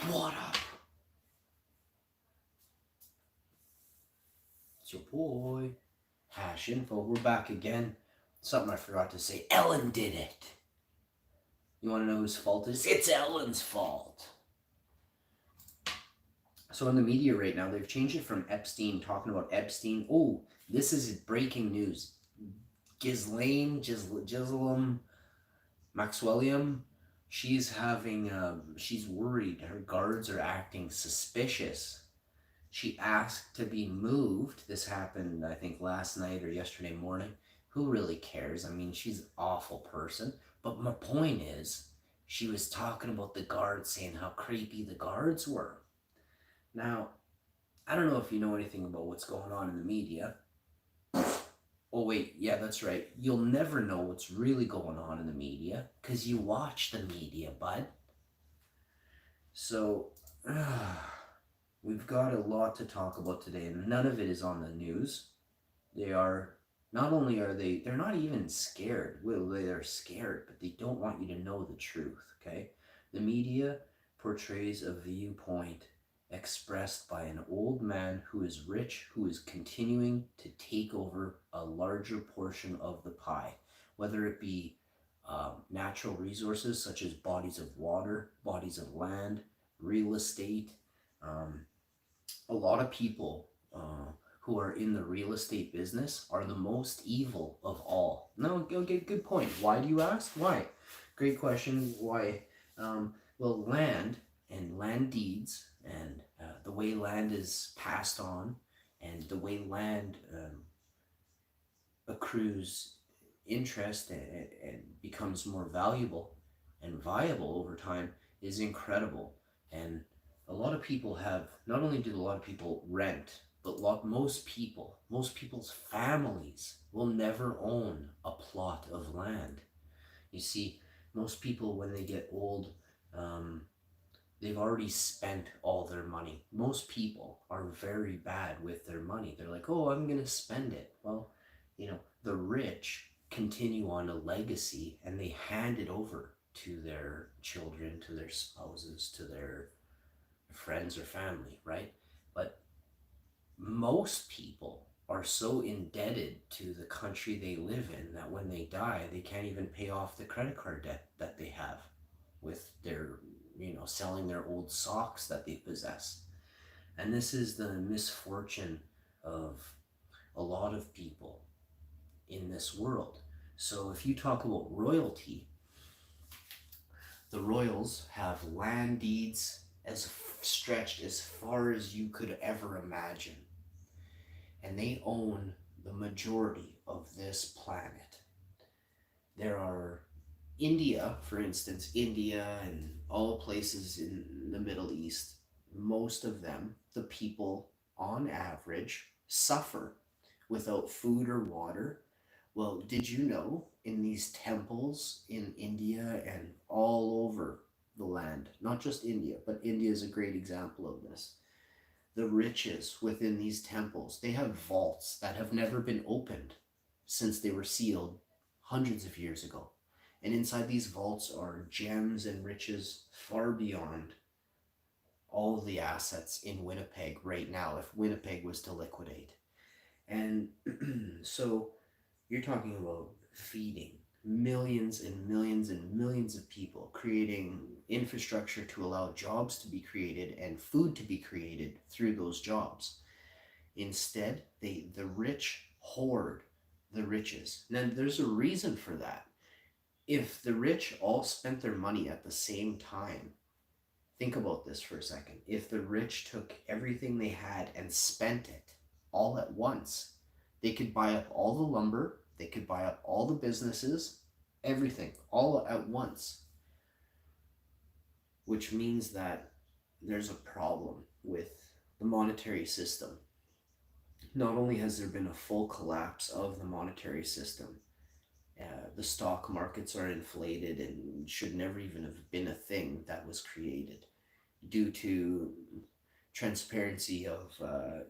What up? It's your boy, Hash Info. We're back again. Something I forgot to say. Ellen did it. You want to know whose fault it is? It's Ellen's fault. So in the media right now, they've changed it from Epstein, talking about Epstein. Oh, this is breaking news. Ghislaine Maxwellium, she's worried. Her guards are acting suspicious. She asked to be moved. This happened, I think, last night or yesterday morning. Who really cares? I mean, she's an awful person. But my point is, she was talking about the guards, saying how creepy the guards were. Now, I don't know if you know anything about what's going on in the media. Oh, wait, yeah, that's right. You'll never know what's really going on in the media because you watch the media, bud. So, we've got a lot to talk about today, and none of it is on the news. Not only are they're not even scared. Well, they're scared, but they don't want you to know the truth, okay? The media portrays a viewpoint expressed by an old man who is rich, who is continuing to take over a larger portion of the pie, whether it be natural resources such as bodies of water, bodies of land, real estate. A lot of people who are in the real estate business are the most evil of all. No, okay, good point. Why do you ask? Why? Great question. Why? Well, land and land deeds and the way land is passed on and the way land accrues interest and becomes more valuable and viable over time is incredible. And a lot of people have, not only do a lot of people rent, but most people's families will never own a plot of land. You see, most people, when they get old, they've already spent all their money. Most people are very bad with their money. They're like, oh, I'm going to spend it. Well, the rich continue on a legacy and they hand it over to their children, to their spouses, to their friends or family, right? But most people are so indebted to the country they live in that when they die, they can't even pay off the credit card debt that they have with their, selling their old socks that they possess. And this is the misfortune of a lot of people in this world. So if you talk about royalty, the royals have land deeds as stretched as far as you could ever imagine. And they own the majority of this planet. There are India, for instance, India and all places in the Middle East, most of them, the people on average, suffer without food or water. Well, did you know in these temples in India and all over the land, not just India, but India is a great example of this. The riches within these temples, they have vaults that have never been opened since they were sealed hundreds of years ago. And inside these vaults are gems and riches far beyond all of the assets in Winnipeg right now, if Winnipeg was to liquidate. And so you're talking about feeding millions and millions and millions of people, creating infrastructure to allow jobs to be created and food to be created through those jobs. Instead, the rich hoard the riches. Now, there's a reason for that. If the rich all spent their money at the same time, think about this for a second. If the rich took everything they had and spent it all at once, they could buy up all the lumber, they could buy up all the businesses, everything, all at once. Which means that there's a problem with the monetary system. Not only has there been a full collapse of the monetary system, the stock markets are inflated and should never even have been a thing that was created due to transparency of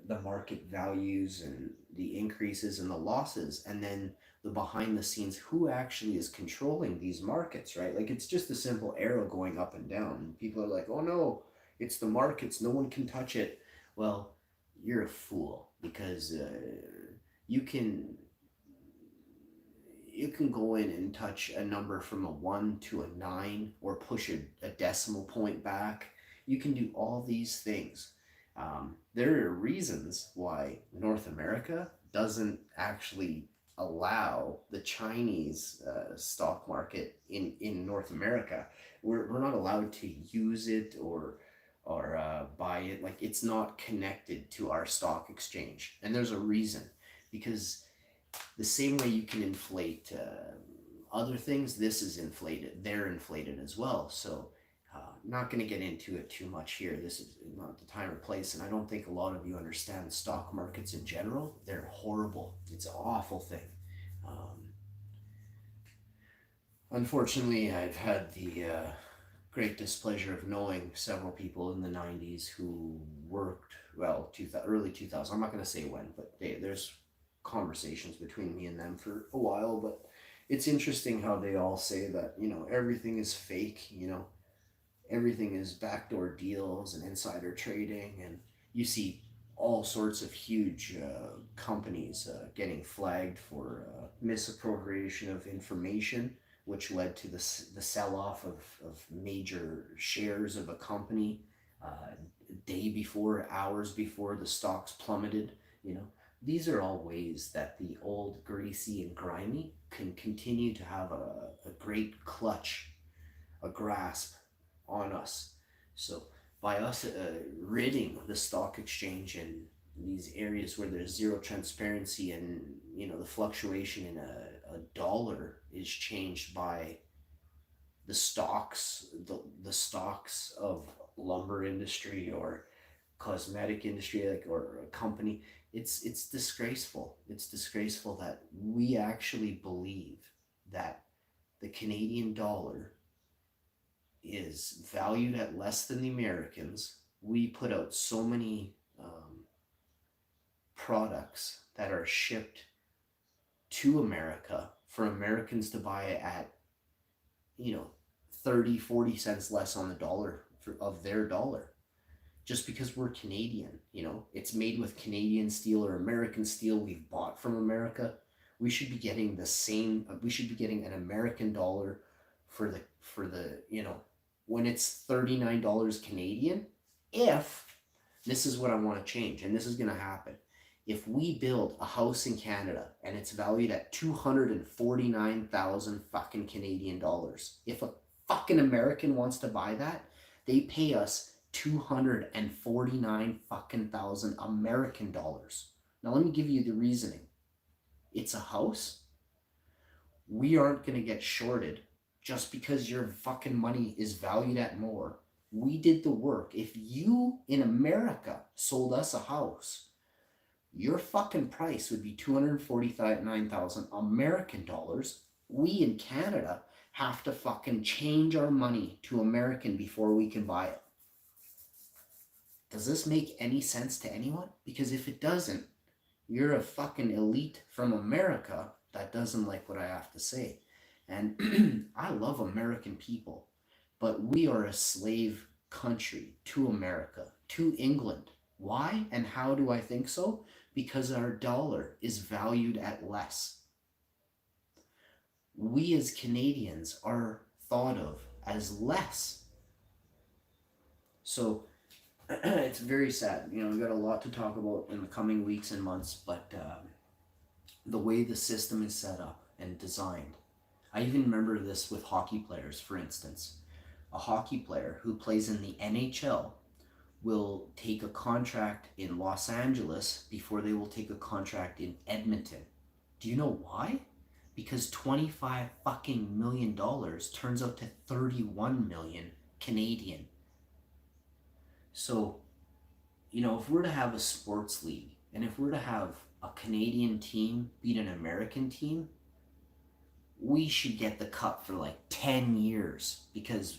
the market values and the increases and the losses, and then the behind the scenes, who actually is controlling these markets, right? Like, it's just a simple arrow going up and down. People are like, oh no, It's the markets. No one can touch it. Well, you're a fool because you can you can go in and touch a number from a 1 to a 9 or push a decimal point back. You can do all these things. There are reasons why North America doesn't actually allow the Chinese stock market in North America. We're not allowed to use it or buy it. Like, it's not connected to our stock exchange. And there's a reason, because the same way you can inflate other things, this is inflated. They're inflated as well. So, not going to get into it too much here. This is not the time or place, and I don't think a lot of you understand stock markets in general. They're horrible. It's an awful thing. Um, Unfortunately, I've had the great displeasure of knowing several people in the 90s who worked, well, early 2000s. I'm not going to say when, but there's conversations between me and them for a while. But it's interesting how they all say that, everything is fake, everything is backdoor deals and insider trading. And you see all sorts of huge companies getting flagged for misappropriation of information, which led to the sell off of major shares of a company day before, hours before the stocks plummeted. You know, these are all ways that the old greasy and grimy can continue to have a great clutch, a grasp on us. So by us ridding the stock exchange and these areas where there's zero transparency, and the fluctuation in a dollar is changed by the stocks of lumber industry or cosmetic industry, like, or a company. It's disgraceful. It's disgraceful that we actually believe that the Canadian dollar is valued at less than the Americans. We put out so many products that are shipped to America for Americans to buy at, you know, 30, 40 cents less on the dollar of their dollar. Just because we're Canadian, it's made with Canadian steel or American steel we've bought from America. We should be getting the same, we should be getting an American dollar for the when it's $39 Canadian. If this is what I want to change, and this is going to happen, if we build a house in Canada and it's valued at 249,000 fucking Canadian dollars, if a fucking American wants to buy that, they pay us 249 fucking thousand American dollars. Now let me give you the reasoning. It's a house. We aren't going to get shorted just because your fucking money is valued at more. We did the work. If you in America sold us a house, your fucking price would be 249,000 American dollars. We in Canada have to fucking change our money to American before we can buy it. Does this make any sense to anyone? Because if it doesn't, you're a fucking elite from America that doesn't like what I have to say. And I love American people, but we are a slave country to America, to England. Why and how do I think so? Because our dollar is valued at less. We as Canadians are thought of as less. So it's very sad. We've got a lot to talk about in the coming weeks and months, but the way the system is set up and designed. I even remember this with hockey players, for instance. A hockey player who plays in the NHL will take a contract in Los Angeles before they will take a contract in Edmonton. Do you know why? Because $25 fucking million turns out to 31 million Canadian. So, if we're to have a sports league, and if we're to have a Canadian team beat an American team, we should get the cup for like 10 years, because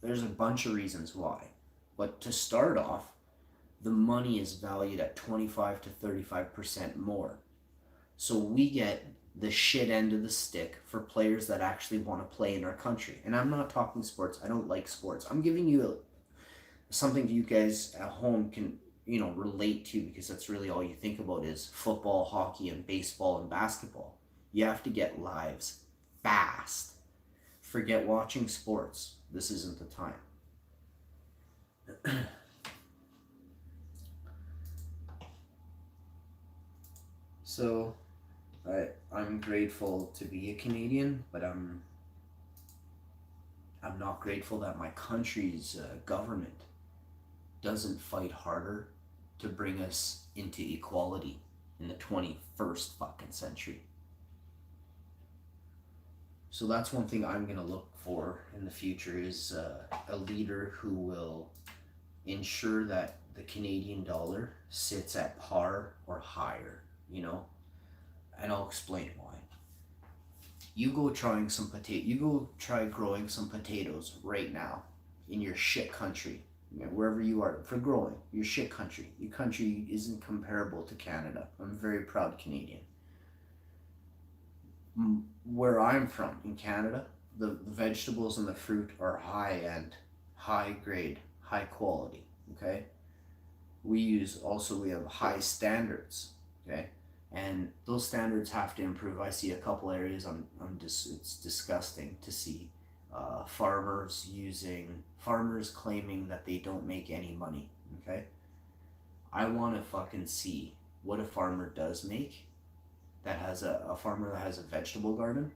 there's a bunch of reasons why. But to start off, the money is valued at 25 to 35% more. So we get the shit end of the stick for players that actually want to play in our country. And I'm not talking sports. I don't like sports. I'm giving you something you guys at home can, relate to, because that's really all you think about is football, hockey, and baseball and basketball. You have to get lives fast. Forget watching sports. This isn't the time. So, I'm grateful to be a Canadian, but I'm not grateful that my country's government doesn't fight harder to bring us into equality in the 21st fucking century. So that's one thing I'm going to look for in the future is a leader who will ensure that the Canadian dollar sits at par or higher, and I'll explain why. You go try growing some potatoes right now in your shit country, wherever you are for growing your shit country. Your country isn't comparable to Canada. I'm a very proud Canadian. Where I'm from in Canada, the vegetables and the fruit are high end, high grade, high quality. Okay, we have high standards. Okay, and those standards have to improve. I see a couple areas. I'm just it's disgusting to see farmers claiming that they don't make any money. Okay, I want to fucking see what a farmer does make. That has a farmer that has a vegetable garden.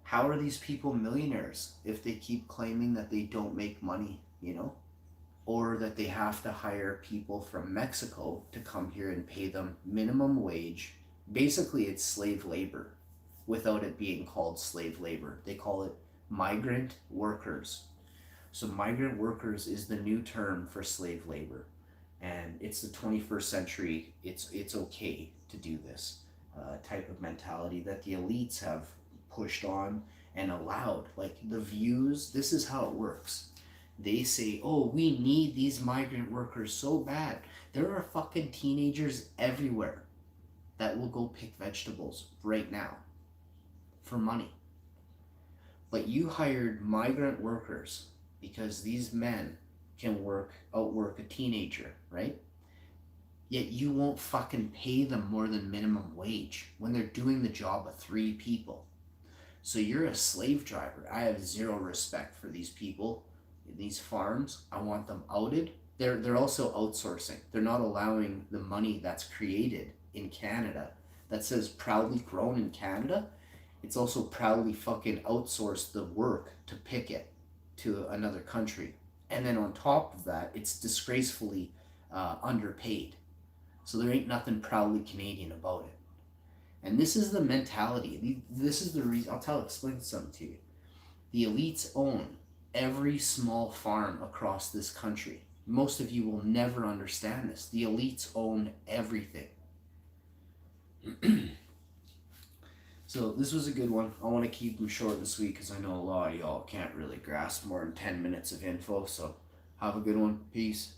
How are these people millionaires if they keep claiming that they don't make money? Or that they have to hire people from Mexico to come here and pay them minimum wage. Basically, it's slave labor without it being called slave labor. They call it migrant workers. So, migrant workers is the new term for slave labor. And it's the 21st century. It's okay to do this type of mentality that the elites have pushed on and allowed. Like the views, this is how it works. They say, oh, we need these migrant workers so bad. There are fucking teenagers everywhere that will go pick vegetables right now for money. But you hired migrant workers because these men can outwork a teenager, right? Yet you won't fucking pay them more than minimum wage when they're doing the job of 3 people. So you're a slave driver. I have zero respect for these people. These farms, I want them outed. They're also outsourcing. They're not allowing the money that's created in Canada that says proudly grown in Canada. It's also proudly fucking outsourced the work to pick it to another country. And then on top of that, it's disgracefully underpaid. So there ain't nothing proudly Canadian about it. And this is the mentality. This is the reason. Explain something to you. The elites own every small farm across this country. Most of you will never understand this. The elites own everything. So this was a good one. I want to keep them short and sweet because I know a lot of y'all can't really grasp more than 10 minutes of info. So have a good one. Peace.